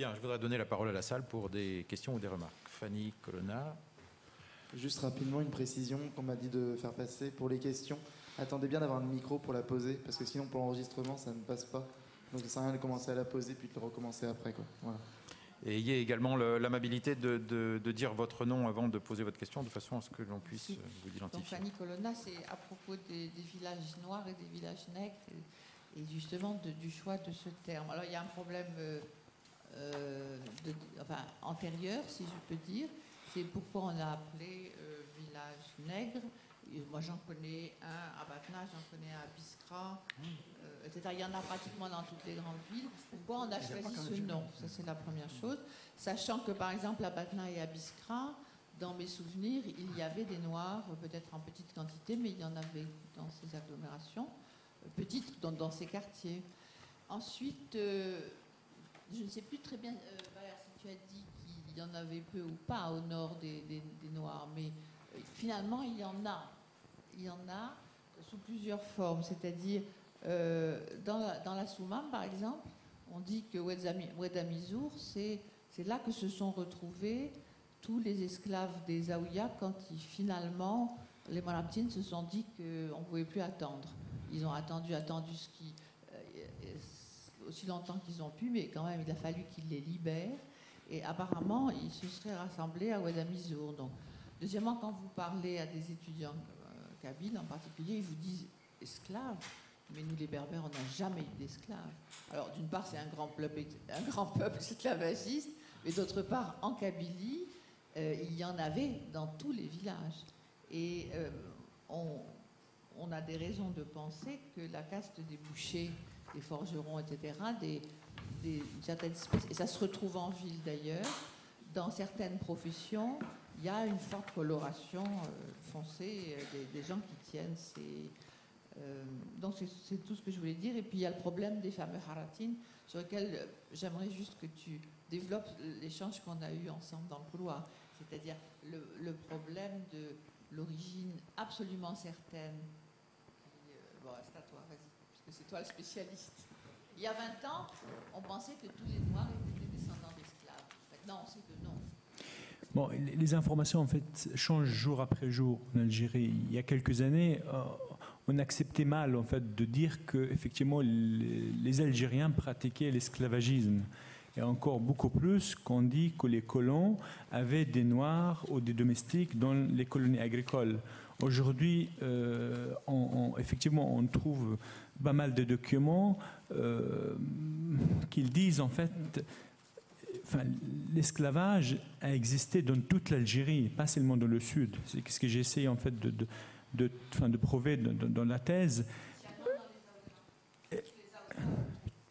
Bien, je voudrais donner la parole à la salle pour des questions ou des remarques. Fanny Colonna. Juste rapidement, une précision qu'on m'a dit de faire passer pour les questions. Attendez bien d'avoir un micro pour la poser, parce que sinon pour l'enregistrement, ça ne passe pas. Donc ça sert à rien de commencer à la poser puis de le recommencer après, quoi. Voilà. Et ayez également l'amabilité de dire votre nom avant de poser votre question, de façon à ce que l'on puisse vous identifier. Donc Fanny Colonna, c'est à propos des villages noirs et des villages nègres, et justement du choix de ce terme. Alors il y a un problème antérieur, si je peux dire, c'est pourquoi on a appelé village nègre. Et moi j'en connais un à Batna, j'en connais un à Biskra, etc. Il y en a pratiquement dans toutes les grandes villes. Pourquoi on a choisi ce nom? Ça c'est la première chose. Sachant que par exemple à Batna et à Biskra, dans mes souvenirs, il y avait des Noirs, peut-être en petite quantité, mais il y en avait dans ces agglomérations, petites, dans ces quartiers. Ensuite, je ne sais plus très bien, Valère, si tu as dit qu'il y en avait peu ou pas au nord des Noirs, mais finalement, il y en a. Il y en a sous plusieurs formes, c'est-à-dire dans la Soumam, par exemple, on dit que Ouedamizour, c'est là que se sont retrouvés tous les esclaves des Zaouïas quand finalement les Malabtines se sont dit qu'on ne pouvait plus attendre. Ils ont attendu aussi longtemps qu'ils ont pu, mais quand même il a fallu qu'ils les libèrent. Et apparemment, ils se seraient rassemblés à Ouedamizour. Donc, deuxièmement, quand vous parlez à des étudiants kabyles en particulier, ils vous disent esclaves. Mais nous, les Berbères, on n'a jamais eu d'esclaves. Alors, d'une part, c'est un grand peuple esclavagiste, mais d'autre part, en Kabylie, il y en avait dans tous les villages. Et on a des raisons de penser que la caste des bouchers, des forgerons, etc., certaines espèces, et ça se retrouve en ville d'ailleurs, dans certaines professions, il y a une forte coloration foncée des gens qui tiennent ces... donc c'est tout ce que je voulais dire. Et puis il y a le problème des fameux haratines, sur lequel j'aimerais juste que tu développes l'échange qu'on a eu ensemble dans le couloir. C'est-à-dire le problème de l'origine absolument certaine. Bon, c'est à toi, vas-y, puisque c'est toi le spécialiste. Il y a 20 ans, on pensait que tous les Noirs étaient des descendants d'esclaves. Maintenant, on sait que non. Bon, les informations en fait changent jour après jour en Algérie. Il y a quelques années, on acceptait mal en fait de dire que effectivement les Algériens pratiquaient l'esclavagisme. Et encore beaucoup plus qu'on dit que les colons avaient des Noirs ou des domestiques dans les colonies agricoles. Aujourd'hui, effectivement, on trouve pas mal de documents qui disent en fait, l'esclavage a existé dans toute l'Algérie, pas seulement dans le sud. C'est ce que j'essaie en fait de prouver dans la thèse.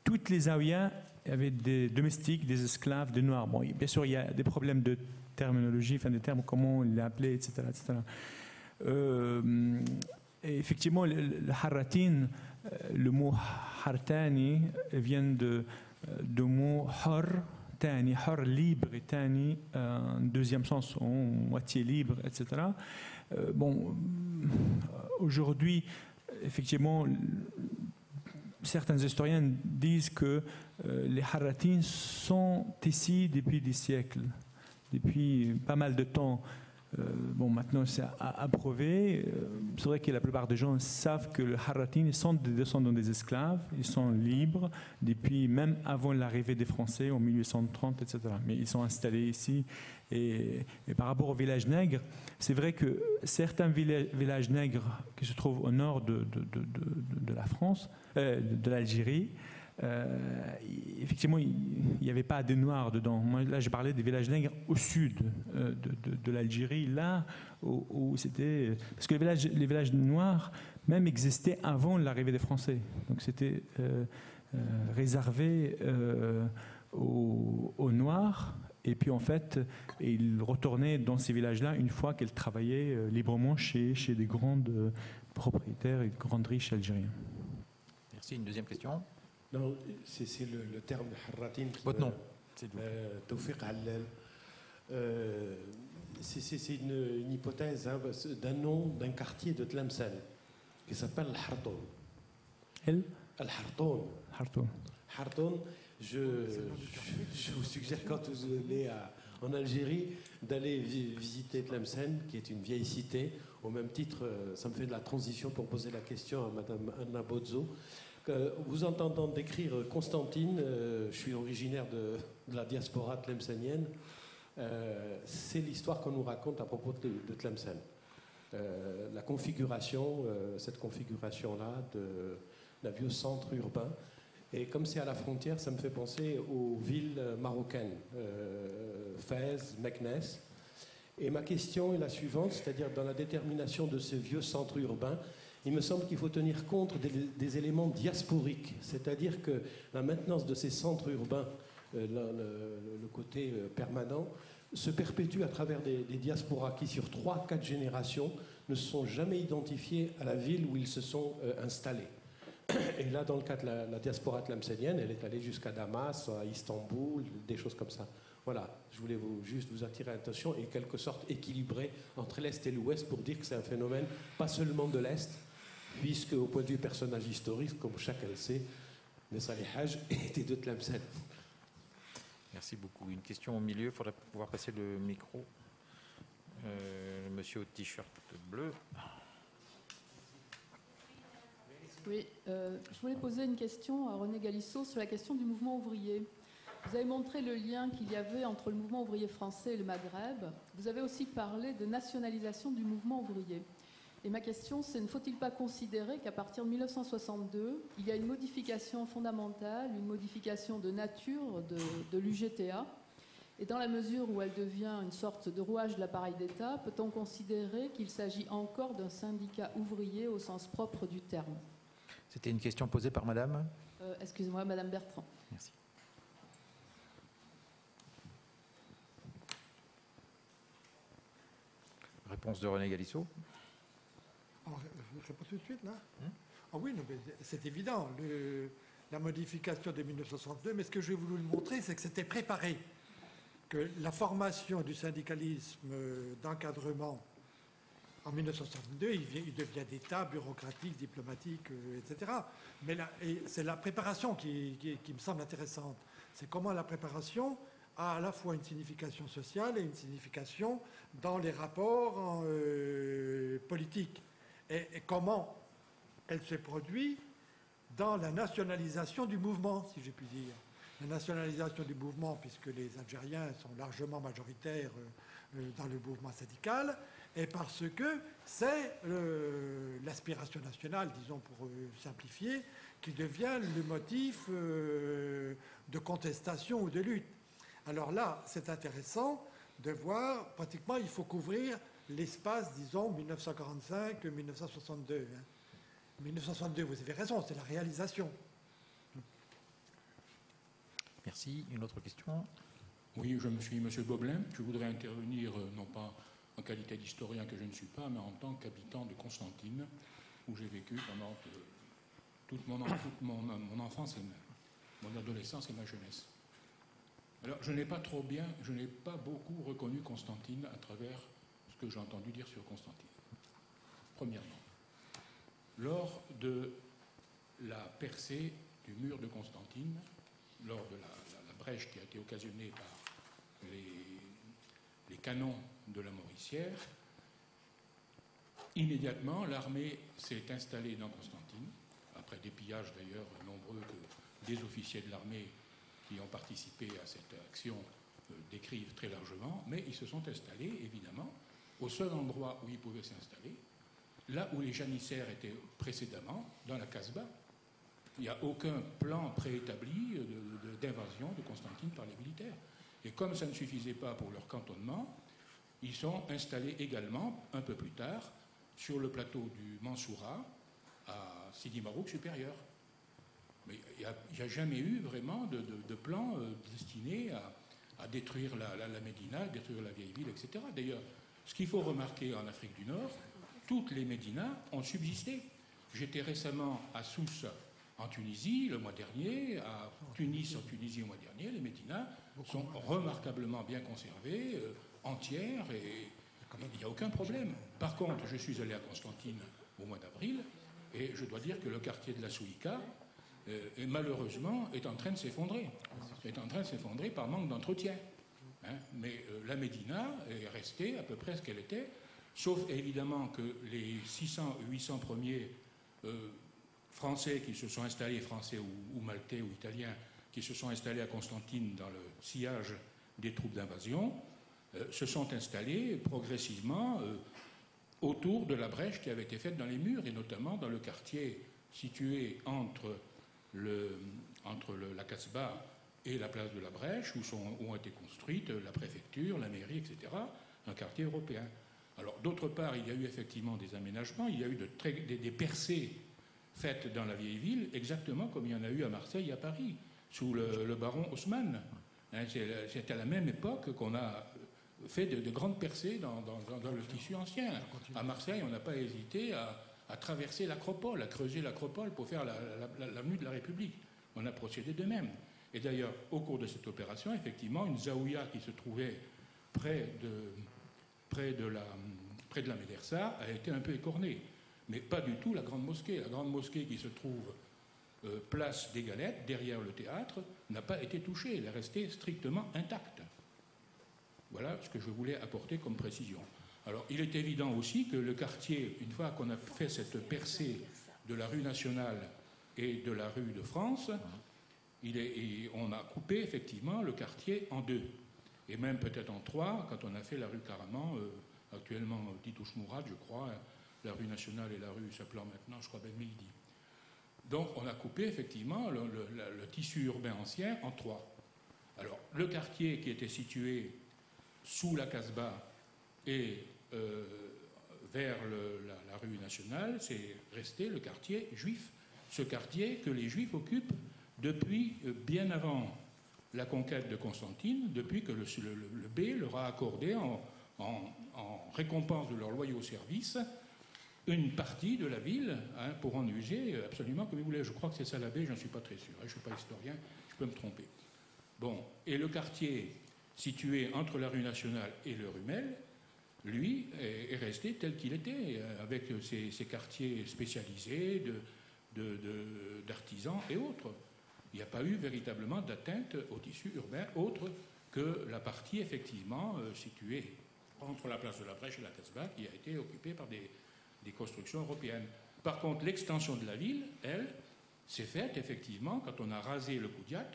Toutes les Zaouïas avaient des domestiques, des esclaves, des Noirs. Bon, bien sûr, il y a des problèmes de terminologie, des termes, comment on les appelait, etc. Et effectivement, le haratin, le mot hartani vient de mot har, tani, har libre et tani, en deuxième sens, en moitié libre, etc. Bon, aujourd'hui, effectivement, certains historiens disent que les haratines sont ici depuis des siècles, depuis pas mal de temps. Bon, maintenant c'est à prouver. C'est vrai que la plupart des gens savent que les haratines sont des descendants des esclaves, ils sont libres depuis même avant l'arrivée des Français en 1830, etc. Mais ils sont installés ici. Et par rapport aux villages nègres, c'est vrai que certains villages nègres qui se trouvent au nord de la France, de l'Algérie, effectivement, il n'y avait pas de Noirs dedans. Moi, là, je parlais des villages nègres au sud de l'Algérie, là où c'était... Parce que les villages noirs même existaient avant l'arrivée des Français. Donc c'était réservé aux Noirs. Et puis en fait, ils retournaient dans ces villages-là une fois qu'ils travaillaient librement chez des grandes propriétaires et grandes riches algériens. Merci. Une deuxième question. Non, c'est le terme haratin. Votre nom, c'est Tawfiq Allal. C'est une hypothèse d'un nom d'un quartier de Tlemcen qui s'appelle Al-Hartoun. Al-Hartoun. Hartoun, je vous suggère, quand vous allez en Algérie, d'aller visiter Tlemcen, qui est une vieille cité. Au même titre, ça me fait de la transition pour poser la question à Madame Anna Bozzo. Vous entendant décrire Constantine, je suis originaire de la diaspora tlemcenienne, c'est l'histoire qu'on nous raconte à propos de Tlemcen. La configuration, cette configuration-là d'un vieux centre urbain. Et comme c'est à la frontière, ça me fait penser aux villes marocaines, Fès, Meknès. Et ma question est la suivante, c'est-à-dire dans la détermination de ce vieux centre urbain, il me semble qu'il faut tenir compte des éléments diasporiques, c'est-à-dire que la maintenance de ces centres urbains, le côté permanent, se perpétue à travers des diasporas qui, sur 3-4 générations, ne se sont jamais identifiés à la ville où ils se sont installés. Et là, dans le cas de la diaspora tlemcenienne, elle est allée jusqu'à Damas, à Istanbul, des choses comme ça. Voilà, je voulais juste vous attirer l'attention et quelque sorte équilibrer entre l'Est et l'Ouest pour dire que c'est un phénomène pas seulement de l'Est, puisque au point de vue personnage historique, comme chacun le sait, Messa Ali Haj était de Tlemcen. Merci beaucoup. Une question au milieu, il faudrait pouvoir passer le micro. Monsieur au t-shirt bleu. Oui, je voulais poser une question à René Galissot sur la question du mouvement ouvrier. Vous avez montré le lien qu'il y avait entre le mouvement ouvrier français et le Maghreb. Vous avez aussi parlé de nationalisation du mouvement ouvrier. Et ma question, c'est ne faut-il pas considérer qu'à partir de 1962, il y a une modification fondamentale, une modification de nature de l'UGTA, et dans la mesure où elle devient une sorte de rouage de l'appareil d'État, peut-on considérer qu'il s'agit encore d'un syndicat ouvrier au sens propre du terme? C'était une question posée par Madame Excusez-moi, Madame Bertrand. Merci. Réponse de René Galissot. Je réponds tout de suite, là. Ah oui, non, c'est évident. La modification de 1962, mais ce que j'ai voulu le montrer, c'est que c'était préparé. Que la formation du syndicalisme d'encadrement en 1962, il devient d'État, bureaucratique, diplomatique, etc. Mais c'est la préparation qui me semble intéressante. C'est comment la préparation a à la fois une signification sociale et une signification dans les rapports politiques. Et comment elle se produit dans la nationalisation du mouvement, si j'ai pu dire. La nationalisation du mouvement, puisque les Algériens sont largement majoritaires dans le mouvement syndical, et parce que c'est l'aspiration nationale, disons pour simplifier, qui devient le motif de contestation ou de lutte. Alors là, c'est intéressant de voir, pratiquement, il faut couvrir l'espace, disons, 1945-1962. 1962, vous avez raison, c'est la réalisation. Merci. Une autre question? Oui, je me suis M. Boblin. Je voudrais intervenir, non pas en qualité d'historien que je ne suis pas, mais en tant qu'habitant de Constantine, où j'ai vécu pendant toute mon enfance, et mon adolescence et ma jeunesse. Alors, je n'ai pas beaucoup reconnu Constantine à travers ce que j'ai entendu dire sur Constantine. Premièrement, lors de la percée du mur de Constantine, lors de la brèche qui a été occasionnée par les canons de la Mauricière, immédiatement, l'armée s'est installée dans Constantine, après des pillages d'ailleurs nombreux que des officiers de l'armée qui ont participé à cette action décrivent très largement, mais ils se sont installés, évidemment, au seul endroit où ils pouvaient s'installer, là où les janissaires étaient précédemment, dans la Casbah. Il n'y a aucun plan préétabli d'invasion de Constantine par les militaires. Et comme ça ne suffisait pas pour leur cantonnement, ils sont installés également, un peu plus tard, sur le plateau du Mansoura, à Sidi Marouk supérieur. Mais il n'y a jamais eu vraiment de plan destiné à détruire la Médina, détruire la vieille ville, etc. D'ailleurs, ce qu'il faut remarquer en Afrique du Nord, toutes les Médinas ont subsisté. J'étais récemment à Sousse, en Tunisie, le mois dernier, à Tunis, en Tunisie, le mois dernier. Les Médinas sont remarquablement bien conservées, entières, et il n'y a aucun problème. Par contre, je suis allé à Constantine au mois d'avril, et je dois dire que le quartier de la Souika et malheureusement est en train de s'effondrer. Est en train de s'effondrer par manque d'entretien. Hein. Mais la Médina est restée à peu près ce qu'elle était, sauf évidemment que les 600-800 premiers Français qui se sont installés, Français ou Maltais ou Italiens, qui se sont installés à Constantine dans le sillage des troupes d'invasion, se sont installés progressivement autour de la brèche qui avait été faite dans les murs, et notamment dans le quartier situé entre la Casbah et la place de la Brèche, où ont été construites la préfecture, la mairie, etc., un quartier européen. Alors, d'autre part, il y a eu effectivement des aménagements, il y a eu des percées faites dans la vieille ville, exactement comme il y en a eu à Marseille et à Paris, sous le baron Haussmann. Hein, c'est à la même époque qu'on a fait de grandes percées dans le tissu ancien. À Marseille, on n'a pas hésité à traverser l'Acropole, à creuser l'Acropole pour faire l'avenue de la République. On a procédé de même. Et d'ailleurs, au cours de cette opération, effectivement, une zaouïa qui se trouvait près de la médersa a été un peu écornée. Mais pas du tout la grande mosquée. La grande mosquée qui se trouve place des Galettes, derrière le théâtre, n'a pas été touchée. Elle est restée strictement intacte. Voilà ce que je voulais apporter comme précision. Alors, il est évident aussi que le quartier, une fois qu'on a fait cette percée de la rue nationale et de la rue de France, on a coupé effectivement le quartier en deux, et même peut-être en trois, quand on a fait la rue Caraman, actuellement Titouche Mourad, je crois, la rue nationale et la rue s'appelant maintenant, je crois, Ben Mehdi. Donc, on a coupé effectivement le tissu urbain ancien en trois. Alors, le quartier qui était situé sous la Casbah et vers la rue nationale, c'est resté le quartier juif. Ce quartier que les juifs occupent depuis bien avant la conquête de Constantine, depuis que le B leur a accordé en récompense de leur loyaux services une partie de la ville, hein, pour en user absolument comme ils voulaient. Je crois que c'est ça la baie, je n'en suis pas très sûr, hein, je ne suis pas historien, je peux me tromper. Bon, et le quartier situé entre la rue nationale et le Rumel, lui, est resté tel qu'il était, avec ses quartiers spécialisés d'artisans et autres. Il n'y a pas eu véritablement d'atteinte au tissu urbain autre que la partie effectivement située entre la place de la Brèche et la Casbah, qui a été occupée par des constructions européennes. Par contre, l'extension de la ville, elle, s'est faite effectivement quand on a rasé le Koudiat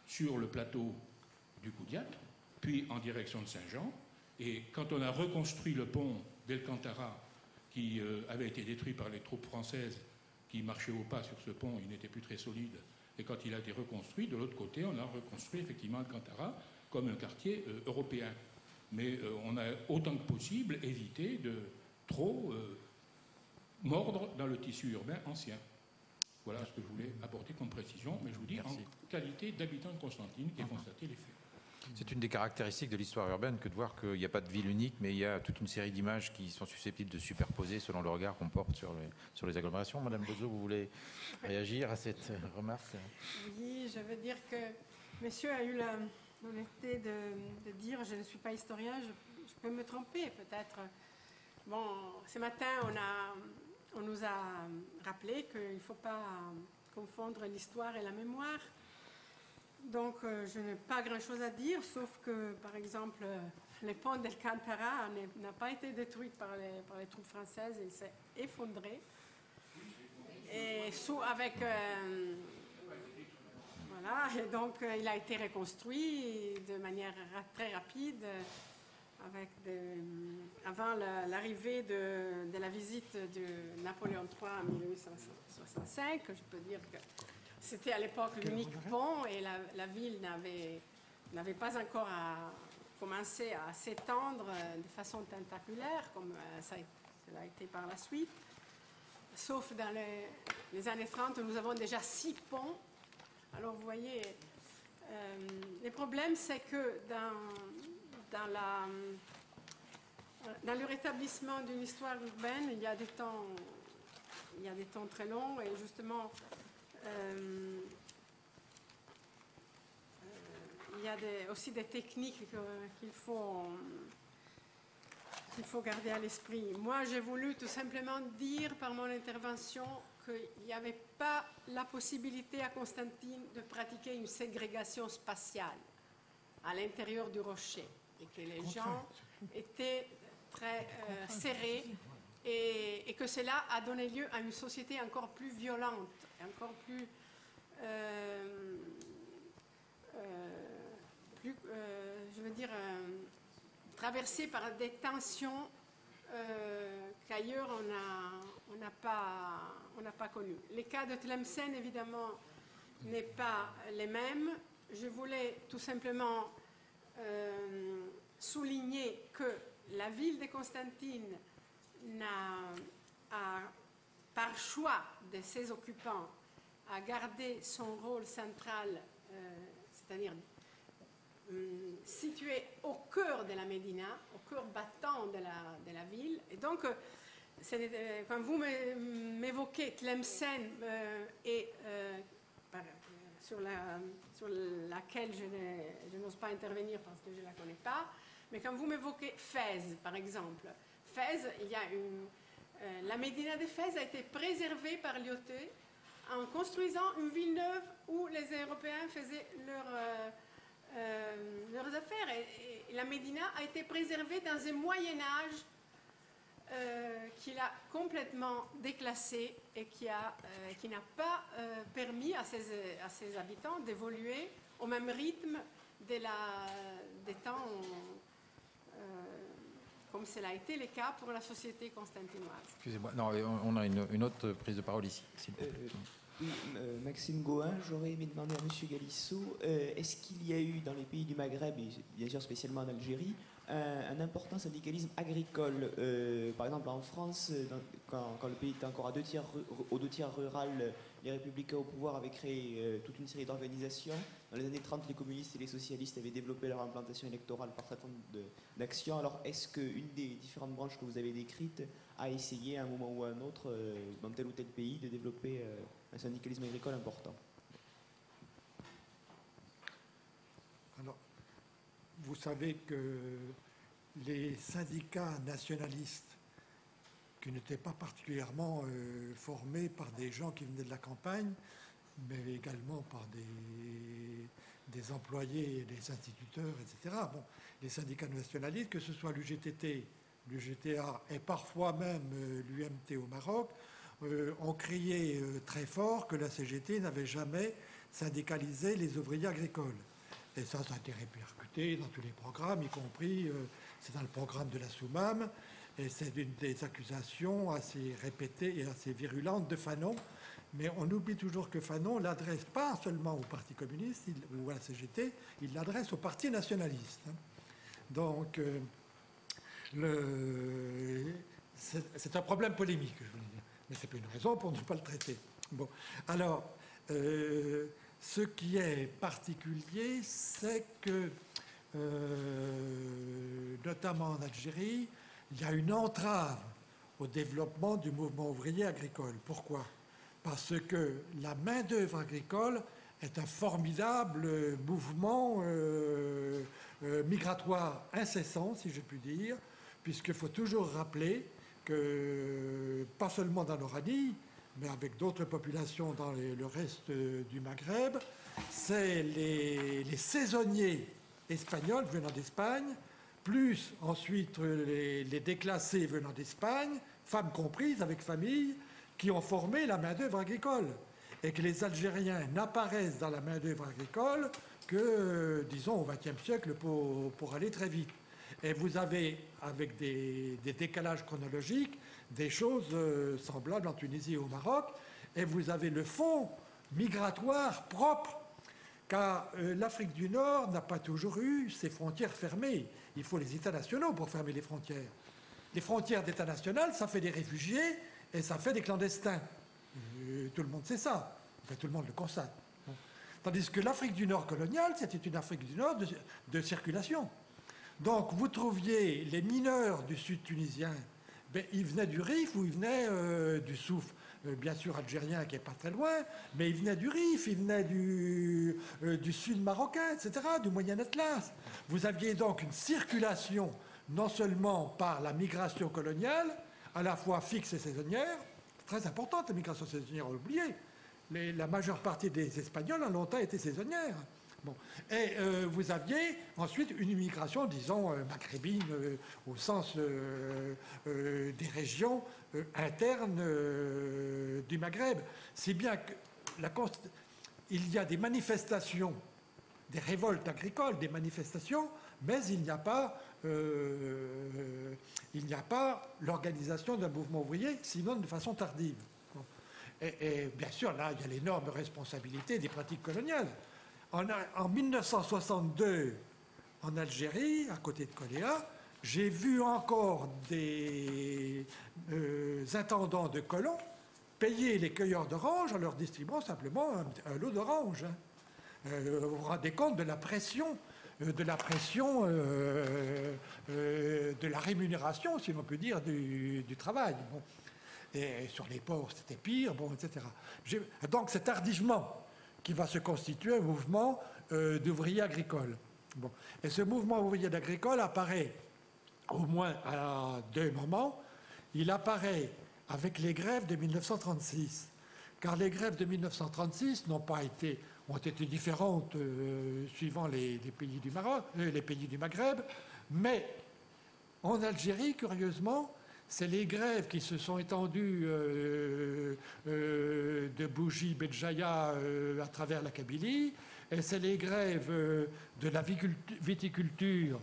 sur le plateau du Koudiat, puis en direction de Saint-Jean, et quand on a reconstruit le pont d'Elkantara, qui avait été détruit par les troupes françaises qui marchaient au pas sur ce pont, il n'était plus très solide, et quand il a été reconstruit, de l'autre côté, on a reconstruit effectivement Alcantara comme un quartier européen. Mais on a autant que possible évité de trop mordre dans le tissu urbain ancien. Voilà ce que je voulais apporter comme précision, mais je vous dis en qualité d'habitant de Constantine qui a constaté les faits. C'est une des caractéristiques de l'histoire urbaine que de voir qu'il n'y a pas de ville unique, mais il y a toute une série d'images qui sont susceptibles de superposer selon le regard qu'on porte sur les agglomérations. Madame Bozo, vous voulez réagir à cette remarque? Oui, je veux dire que monsieur a eu l'honnêteté de dire, je ne suis pas historien, je peux me tromper peut-être. Bon, ce matin, on nous a rappelé qu'il ne faut pas confondre l'histoire et la mémoire. Donc, je n'ai pas grand-chose à dire, sauf que, par exemple, le pont d'Alcantara n'a pas été détruit par les troupes françaises, il s'est effondré. Et avec... voilà, et donc il a été reconstruit de manière très rapide, avant l'arrivée de la visite de Napoléon III en 1865. Je peux dire que c'était à l'époque l'unique pont et la ville n'avait pas encore commencé à s'étendre de façon tentaculaire comme cela a été par la suite. Sauf dans les années 30, nous avons déjà 6 ponts. Alors vous voyez, le problème c'est que dans le rétablissement d'une histoire urbaine, il y a des temps très longs et justement il y a aussi des techniques qu'il faut garder à l'esprit. Moi, j'ai voulu tout simplement dire par mon intervention qu'il n'y avait pas la possibilité à Constantine de pratiquer une ségrégation spatiale à l'intérieur du rocher et que les gens étaient très serrés et que cela a donné lieu à une société encore plus violente, encore plus, je veux dire, traversée par des tensions qu'ailleurs on n'a pas connues. Les cas de Tlemcen, évidemment, n'est pas les mêmes. Je voulais tout simplement souligner que la ville de Constantine par choix de ses occupants, a gardé son rôle central, c'est-à-dire situé au cœur de la Médina, au cœur battant de la ville. Et donc, quand vous m'évoquez Tlemcen sur laquelle je n'ose pas intervenir parce que je ne la connais pas, mais quand vous m'évoquez Fès, par exemple, Fès, il y a la Médina de Fès a été préservée par Lyautey en construisant une ville neuve où les Européens faisaient leurs affaires. Et la Médina a été préservée dans un Moyen-Âge qu'il a complètement déclassé et qui n'a pas permis à ses habitants d'évoluer au même rythme des temps, comme cela a été le cas pour la société constantinoise. Excusez-moi, non, on a une autre prise de parole ici. Oui, Maxime Gohin, j'aurais aimé demander à M. Galissot, est-ce qu'il y a eu dans les pays du Maghreb, et bien sûr spécialement en Algérie, un important syndicalisme agricole? Par exemple en France, quand le pays était encore aux deux tiers rural, les républicains au pouvoir avaient créé toute une série d'organisations. Dans les années 30, les communistes et les socialistes avaient développé leur implantation électorale par certain nombre d'actions. Alors est-ce qu'une des différentes branches que vous avez décrites a essayé à un moment ou à un autre, dans tel ou tel pays, de développer un syndicalisme agricole important? Alors, vous savez que les syndicats nationalistes, qui n'étaient pas particulièrement formés par des gens qui venaient de la campagne, mais également par des employés, des instituteurs, etc. Bon, les syndicats nationalistes, que ce soit l'UGTT, l'UGTA et parfois même l'UMT au Maroc, ont crié très fort que la CGT n'avait jamais syndicalisé les ouvriers agricoles. Et ça a été répercuté dans tous les programmes, y compris, c'est dans le programme de la Soumam, et c'est une des accusations assez répétées et assez virulentes de Fanon. Mais on oublie toujours que Fanon l'adresse pas seulement au Parti communiste ou à la CGT, il l'adresse au Parti nationaliste. Donc, c'est un problème polémique, je voulais dire. Mais ce n'est pas une raison pour ne pas le traiter. Bon. Alors, ce qui est particulier, c'est que, notamment en Algérie, il y a une entrave au développement du mouvement ouvrier agricole. Pourquoi? Parce que la main-d'œuvre agricole est un formidable mouvement migratoire incessant, si je puis dire, puisqu'il faut toujours rappeler que, pas seulement dans l'Oranie, mais avec d'autres populations dans le reste du Maghreb, c'est les saisonniers espagnols venant d'Espagne, plus ensuite les déclassés venant d'Espagne, femmes comprises avec famille, qui ont formé la main-d'œuvre agricole. Et que les Algériens n'apparaissent dans la main-d'œuvre agricole que, disons, au XXe siècle pour aller très vite. Et vous avez, avec des décalages chronologiques, des choses semblables en Tunisie et au Maroc. Et vous avez le fond migratoire propre, car l'Afrique du Nord n'a pas toujours eu ses frontières fermées. Il faut les États nationaux pour fermer les frontières. Les frontières d'État national, ça fait des réfugiés et ça fait des clandestins. Tout le monde sait ça. Enfin, tout le monde le constate. Tandis que l'Afrique du Nord coloniale, c'était une Afrique du Nord de circulation. Donc, vous trouviez les mineurs du sud tunisien, ben, ils venaient du Rif ou ils venaient du Souf, bien sûr algérien qui n'est pas très loin, mais ils venaient du Rif, ils venaient du sud marocain, etc., du Moyen Atlas. Vous aviez donc une circulation, non seulement par la migration coloniale, à la fois fixe et saisonnière, très importante, la migration saisonnière, oublié. La majeure partie des Espagnols ont longtemps été saisonnières. Bon. Et vous aviez ensuite une immigration, disons, maghrébine, au sens des régions internes du Maghreb. Si bien que il y a des manifestations, des révoltes agricoles, des manifestations, mais il n'y a pas l'organisation d'un mouvement ouvrier, sinon de façon tardive. Bon. Et bien sûr, là, il y a l'énorme responsabilité des pratiques coloniales. En 1962, en Algérie, à côté de Koléa, j'ai vu encore des intendants de colons payer les cueilleurs d'oranges en leur distribuant simplement un lot d'oranges. Vous vous rendez compte de la pression, de la rémunération, si l'on peut dire, du travail. Bon. Et sur les ports, c'était pire, bon, etc. Donc c'est tardivement qui va se constituer un mouvement d'ouvriers agricoles. Bon. Et ce mouvement ouvrier agricole apparaît au moins à deux moments. Il apparaît avec les grèves de 1936, car les grèves de 1936 ont été différentes suivant les pays du Maroc, les pays du Maghreb, mais en Algérie, curieusement, c'est les grèves qui se sont étendues de Bougie, Béjaïa à travers la Kabylie, et c'est les grèves de la viticulture,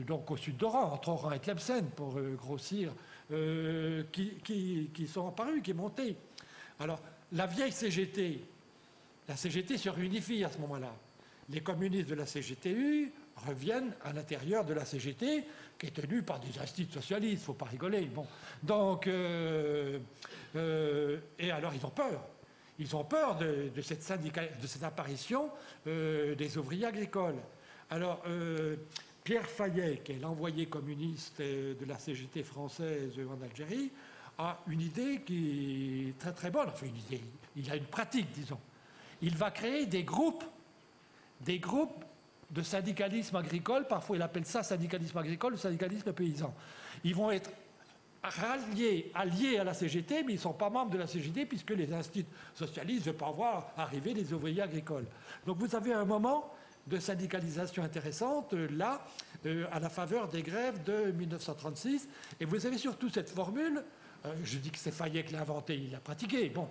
donc au sud d'Oran, entre Oran et Tlemcen, pour grossir, qui sont apparues, qui montées. Alors, la vieille CGT, la CGT se réunifie à ce moment-là. Les communistes de la CGTU reviennent à l'intérieur de la CGT, qui est tenue par des instituts socialistes, il ne faut pas rigoler. Bon. Donc, et alors ils ont peur. Ils ont peur de cette apparition des ouvriers agricoles. Alors, Pierre Fayet, qui est l'envoyé communiste de la CGT française en Algérie, a une idée qui est très très bonne. Enfin, une idée, il a une pratique, disons. Il va créer des groupes de syndicalisme agricole, parfois il appelle ça syndicalisme agricole ou syndicalisme paysan. Ils vont être alliés à la CGT, mais ils ne sont pas membres de la CGT puisque les instituts socialistes ne veulent pas voir arriver les ouvriers agricoles. Donc vous avez un moment de syndicalisation intéressante, là, à la faveur des grèves de 1936. Et vous avez surtout cette formule, je dis que c'est Fayet qui l'a inventée, il l'a pratiquée. Bon,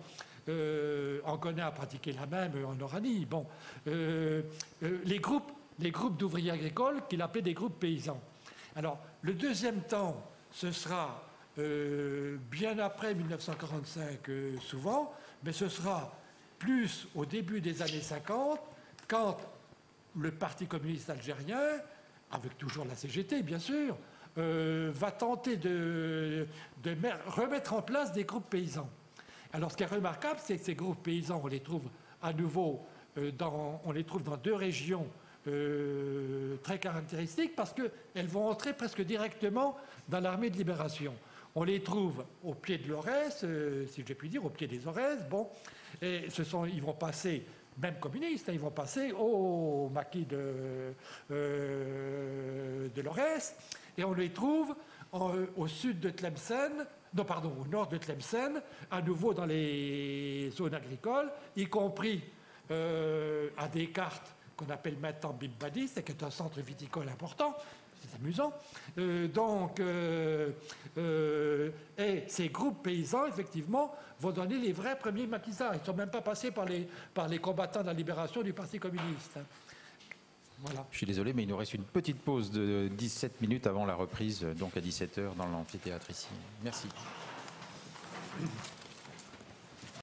Anconat a pratiqué la même en Oranie. Bon, les groupes d'ouvriers agricoles qu'il appelait des groupes paysans. Alors, le deuxième temps, ce sera bien après 1945 souvent, mais ce sera plus au début des années 50, quand le Parti communiste algérien, avec toujours la CGT bien sûr, va tenter de remettre en place des groupes paysans. Alors ce qui est remarquable, c'est que ces groupes paysans, on les trouve à nouveau dans deux régions très caractéristiques parce qu'elles vont entrer presque directement dans l'armée de libération. On les trouve au pied de l'Aurès, si je puis dire, au pied des Aurès. Bon, et ils vont passer, même communistes, ils vont passer au maquis de l'Aurès, et on les trouve au sud de Tlemcen, non pardon, au nord de Tlemcen, à nouveau dans les zones agricoles, y compris à des cartes qu'on appelle maintenant Bimbadis, qui est un centre viticole important. C'est amusant. Et ces groupes paysans, effectivement, vont donner les vrais premiers maquisards. Ils ne sont même pas passés par les combattants de la libération du Parti communiste. Voilà. Je suis désolé, mais il nous reste une petite pause de 17 minutes avant la reprise, donc à 17h dans l'amphithéâtre ici. Merci.